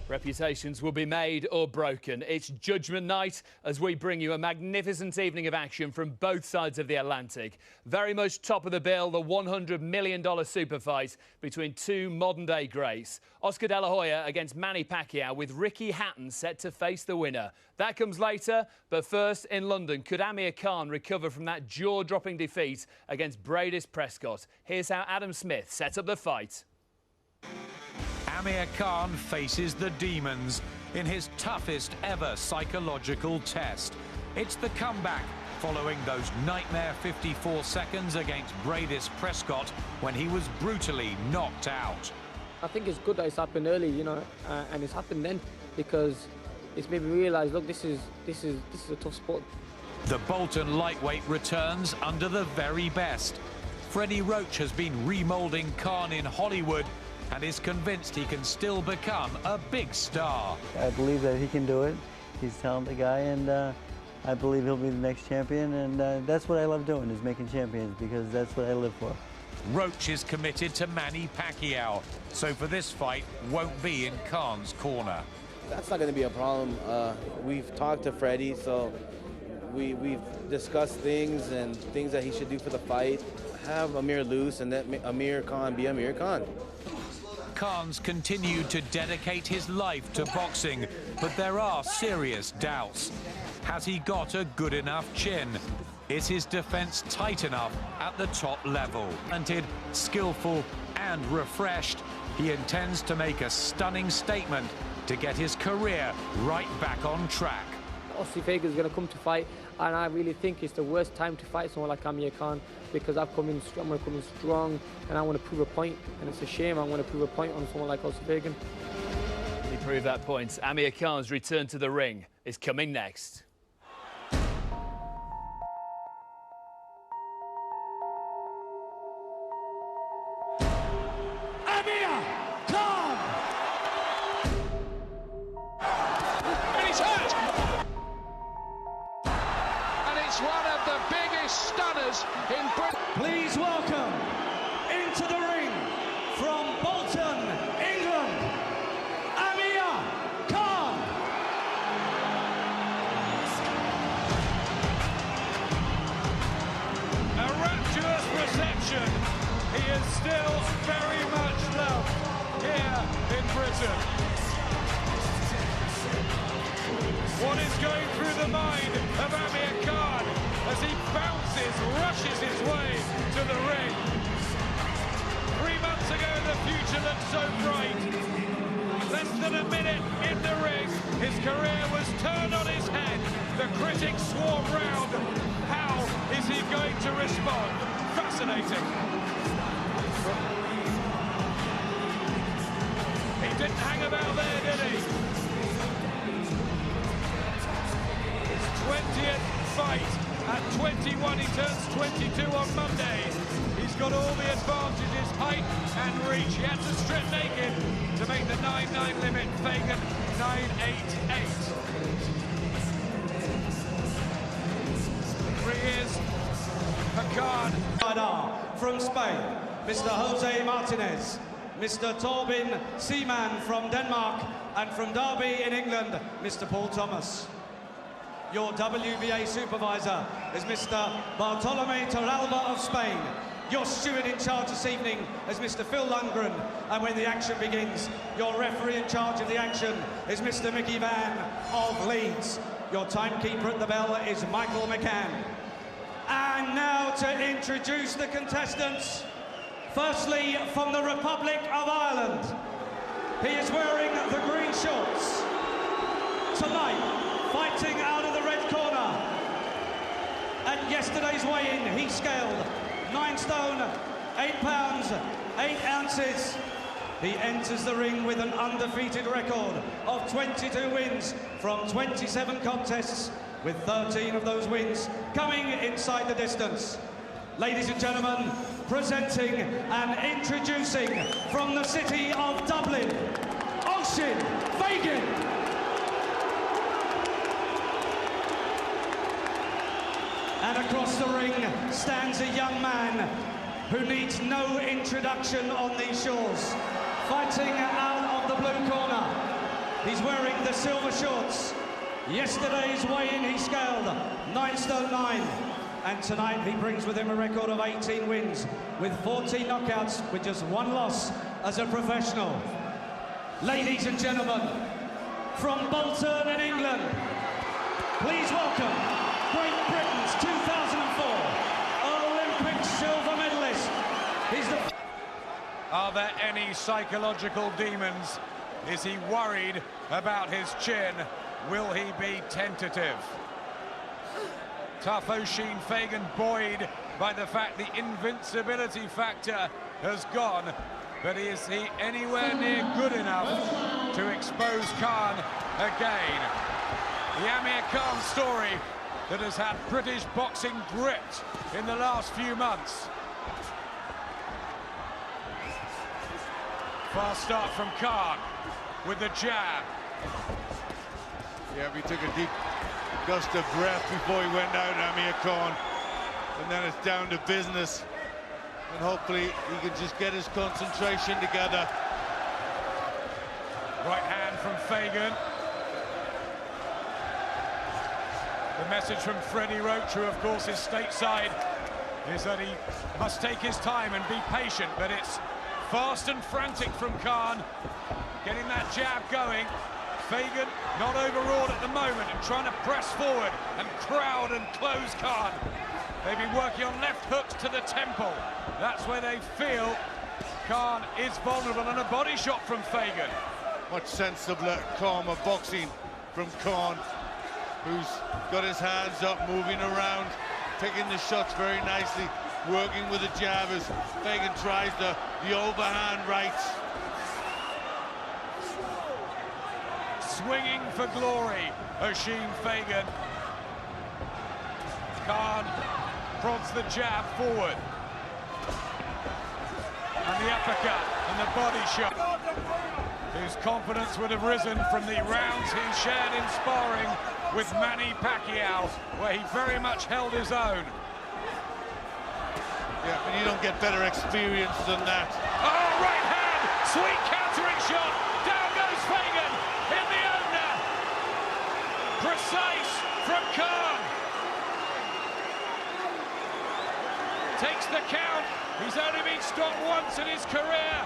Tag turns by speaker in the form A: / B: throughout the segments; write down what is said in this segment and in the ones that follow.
A: Reputations will be made or broken. It's Judgment Night as we bring you a magnificent evening of action from both sides of the Atlantic. Very much top of the bill, the $100 million super fight between two modern-day greats. Oscar De La Hoya against Manny Pacquiao, with Ricky Hatton set to face the winner. That comes later, but first, in London, could Amir Khan recover from that jaw-dropping defeat against Bradis Prescott? Here's how Adam Smith set up the fight.
B: Amir Khan faces the demons in his toughest ever psychological test. It's the comeback following those nightmare 54 seconds against Bradis Prescott when he was brutally knocked out.
C: I think it's good that it's happened early, and it's happened then because it's made me realise, look, this is a tough sport.
B: The Bolton lightweight returns under the very best. Freddie Roach has been remoulding Khan in Hollywood and is convinced he can still become a big star.
D: I believe that he can do it. He's a talented guy, and I believe he'll be the next champion, and that's what I love doing, is making champions, because that's what I live for.
B: Roach is committed to Manny Pacquiao, so for this fight won't be in Khan's corner.
E: That's not going to be a problem. We've talked to Freddie, so we've discussed things and things that he should do for the fight. Have Amir loose and let Amir Khan be Amir Khan.
B: Khan's continued to dedicate his life to boxing, but there are serious doubts. Has he got a good enough chin? Is his defense tight enough at the top level? Talented, skillful and refreshed, he intends to make a stunning statement to get his career right back on track.
C: Oisin Fagan is going to come to fight, and I really think it's the worst time to fight someone like Amir Khan, because I'm going to come in strong and I want to prove a point, and it's a shame I want to prove a point on someone like Oisin Fagan.
A: He proved that point. Amir Khan's return to the ring is coming next.
F: Amir Khan! And he's hurt! And it's one of the biggest stunners in Britain. Please welcome into the ring from Bolton, England, Amir Khan! A rapturous reception. He is still very much loved here in Britain. What is going through the mind of Amir Khan as he bounces, rushes his way to the ring? 3 months ago, the future looked so bright. Less than a minute in the ring, his career was turned on his head. The critics swarm round. How is he going to respond? Fascinating. He didn't hang about there, did he? His 20th fight. At 21, he turns 22 on Monday. He's got all the advantages, height and reach. He had to strip naked to make the 9-9 limit. Fagan 9-8-8. Here he is, Fagan.
G: From Spain, Mr. Jose Martinez, Mr. Torben Seaman from Denmark, and from Derby in England, Mr. Paul Thomas. Your WBA supervisor is Mr. Bartolome Torralba of Spain. Your steward in charge this evening is Mr. Phil Lundgren. And when the action begins, your referee in charge of the action is Mr. Mickey Van of Leeds. Your timekeeper at the bell is Michael McCann. And now to introduce the contestants. Firstly, from the Republic of Ireland, he is wearing the green shorts. Tonight, fighting out of the red corner. At yesterday's weigh-in, he scaled 9 stone, 8 pounds, 8 ounces. He enters the ring with an undefeated record of 22 wins from 27 contests, with 13 of those wins coming inside the distance. Ladies and gentlemen, presenting and introducing from the city of Dublin, Oisin Fagan. And across the ring stands a young man who needs no introduction on these shores. Fighting out of the blue corner, He's wearing the silver shorts. Yesterday's weigh-in, he scaled 9 stone 9. And tonight he brings with him a record of 18 wins with 14 knockouts with just 1 loss as a professional. Ladies and gentlemen, from Bolton in England, please welcome Great Britain's 2004 Olympic silver medalist. He's the...
B: Are there any psychological demons? Is he worried about his chin? Will he be tentative? Tough Oisin Fagan buoyed by the fact the invincibility factor has gone, but is he anywhere near good enough to expose Khan again? The Amir Khan story that has had British boxing gripped in the last few months. Fast start from Khan with the jab.
H: Yeah, we took a deep gust of breath before he went out, Amir Khan. And then it's down to business. And hopefully he can just get his concentration together.
B: Right hand from Fagan. The message from Freddie Roach, who of course is stateside, is that he must take his time and be patient, but it's fast and frantic from Khan, getting that jab going. Fagan not overawed at the moment and trying to press forward and crowd and close Khan. They've been working on left hooks to the temple. That's where they feel Khan is vulnerable, and a body shot from Fagan.
H: Much sensibler, calmer boxing from Khan, who's got his hands up, moving around, taking the shots very nicely, working with the jab as Fagan tries the overhand rights.
B: Swinging for glory, Oisin Fagan. Khan prods the jab forward. And the uppercut and the body shot. Whose confidence would have risen from the rounds he shared in sparring with Manny Pacquiao, where he very much held his own.
H: Yeah, and you don't get better experience than that.
B: Oh, right hand! Sweet countering shot! Down goes Fagan in the opener! Precise from Khan. Takes the count. He's only been stopped once in his career.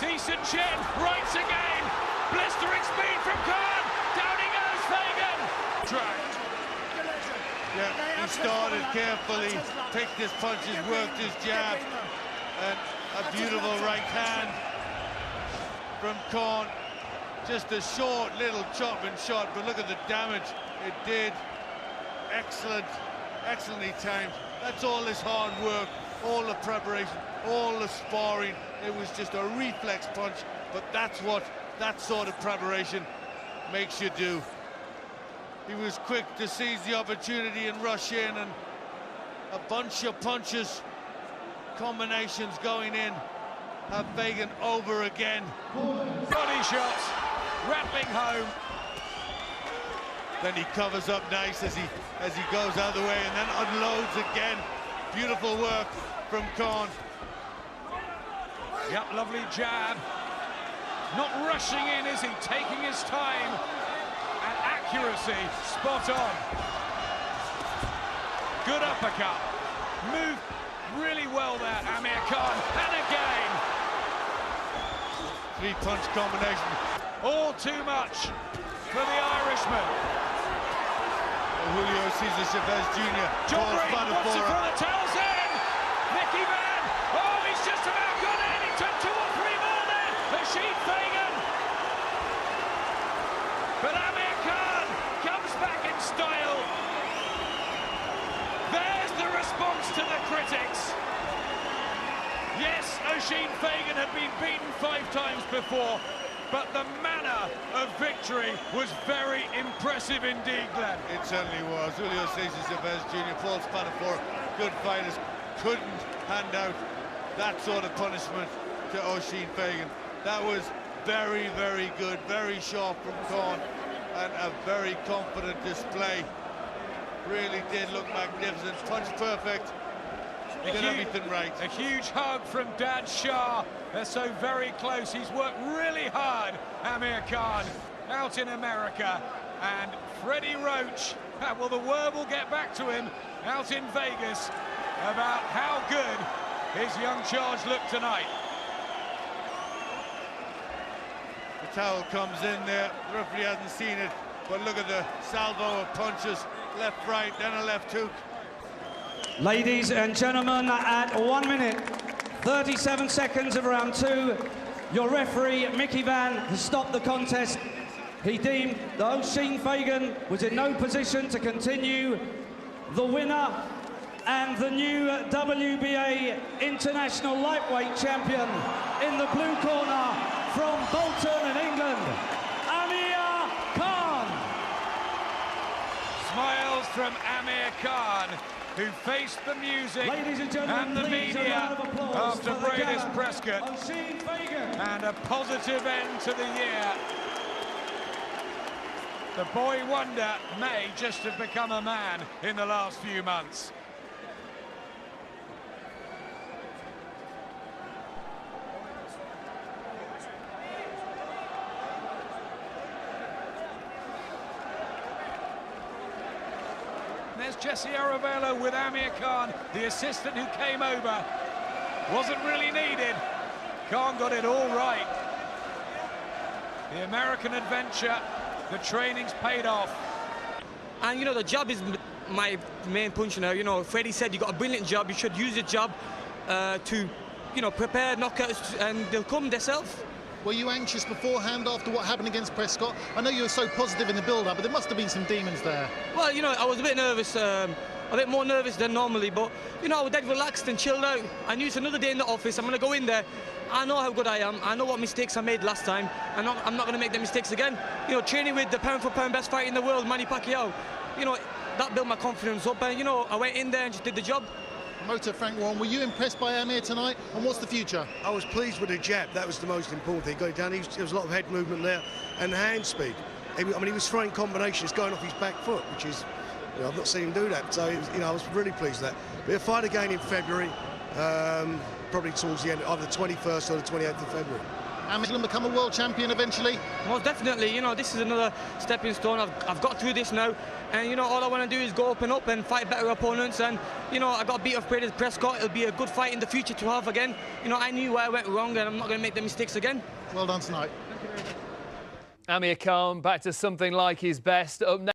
B: Decent chin, rights again. Blistering speed from Khan. Down he goes, Fagan. Tracked.
H: Yeah, he started carefully, picked his punches, worked his jab, and a beautiful right hand from Khan. Just a short little chopping shot, but look at the damage it did. Excellent, excellently timed. That's all this hard work, all the preparation, all the sparring. It was just a reflex punch, but that's what that sort of preparation makes you do. He was quick to seize the opportunity and rush in, and a bunch of punches, combinations going in, have Fagan over again.
B: Body shots, rattling home.
H: Then he covers up nice as he goes out of the way, and then unloads again. Beautiful work from Khan.
B: Yep, lovely jab. Not rushing in, is he? Taking his time. And accuracy, spot on. Good uppercut. Moved really well there, Amir Khan. And again.
H: Three-punch combination.
B: All too much for the Irishman.
H: Julio Cesar Chavez Jr.
B: John Reed wants to throw the towels in. Nicky Van. Oh, he's just about got in. He took 2 or 3 more there. Oisin Fagan. But Amir Khan comes back in style. There's the response to the critics. Yes, Oisin Fagan had been beaten 5 times before, but the manner of victory was very impressive indeed, Glenn.
H: It certainly was. Julio Cesar Chavez Jr., Paul Spanafora, good fighters, couldn't hand out that sort of punishment to Oisin Fagan. That was very, very good, very sharp from Khan, and a very confident display. Really did look magnificent. Punch perfect. He did everything right.
F: A huge hug from Dad Shah. They're so very close. He's worked really hard, Amir Khan, out in America. And Freddie Roach, well, the word will get back to him out in Vegas about how good his young charge looked tonight.
H: The towel comes in there. The referee hasn't seen it, but look at the salvo of punches. Left, right, then a left hook.
G: Ladies and gentlemen, at 1 minute, 37 seconds of round 2, your referee, Mickey Van, has stopped the contest. He deemed that Oisin Fagan was in no position to continue. The winner and the new WBA International Lightweight Champion in the blue corner from Bolton in England, Amir Khan.
F: Smiles from Amir Khan, who faced the music and the media after Bradis Prescott, and a positive end to the year. The boy wonder may just have become a man in the last few months. There's Jesse Arabella with Amir Khan, the assistant who came over. Wasn't really needed. Khan got it all right. The American adventure, the training's paid off.
I: And, you know, the job is my main punch now. You know, Freddie said you got a brilliant job. You should use the job to, you know, prepare knockouts, and they'll come themselves.
J: Were you anxious beforehand after what happened against Prescott? I know you were so positive in the build-up, but there must have been some demons there.
I: Well, you know, I was a bit nervous, a bit more nervous than normally, but, you know, I was dead relaxed and chilled out. I knew it's another day in the office. I'm going to go in there. I know how good I am. I know what mistakes I made last time, and I'm not going to make them mistakes again. You know, training with the pound-for-pound best fighter in the world, Manny Pacquiao, you know, that built my confidence up, and, you know, I went in there and just did the job.
J: Motor Frank Warren, were you impressed by Amir tonight, and what's the future?
K: I was pleased with the jab. That was the most important thing. Got it down. There was a lot of head movement there and hand speed. I mean, he was throwing combinations going off his back foot, which is, you know, I've not seen him do that. So, you know, I was really pleased with that. But a fight again in February, probably towards the end, either the 21st or the 28th of February.
J: Amir's going to become a world champion eventually?
I: Most definitely. You know, this is another stepping stone. I've got through this now, and, you know, all I want to do is go up and up and fight better opponents. And, you know, I got beat off Bradis Prescott. It'll be a good fight in the future to have again. You know, I knew where I went wrong, and I'm not going to make the mistakes again.
J: Well done tonight.
A: Amir Khan back to something like his best. Up next.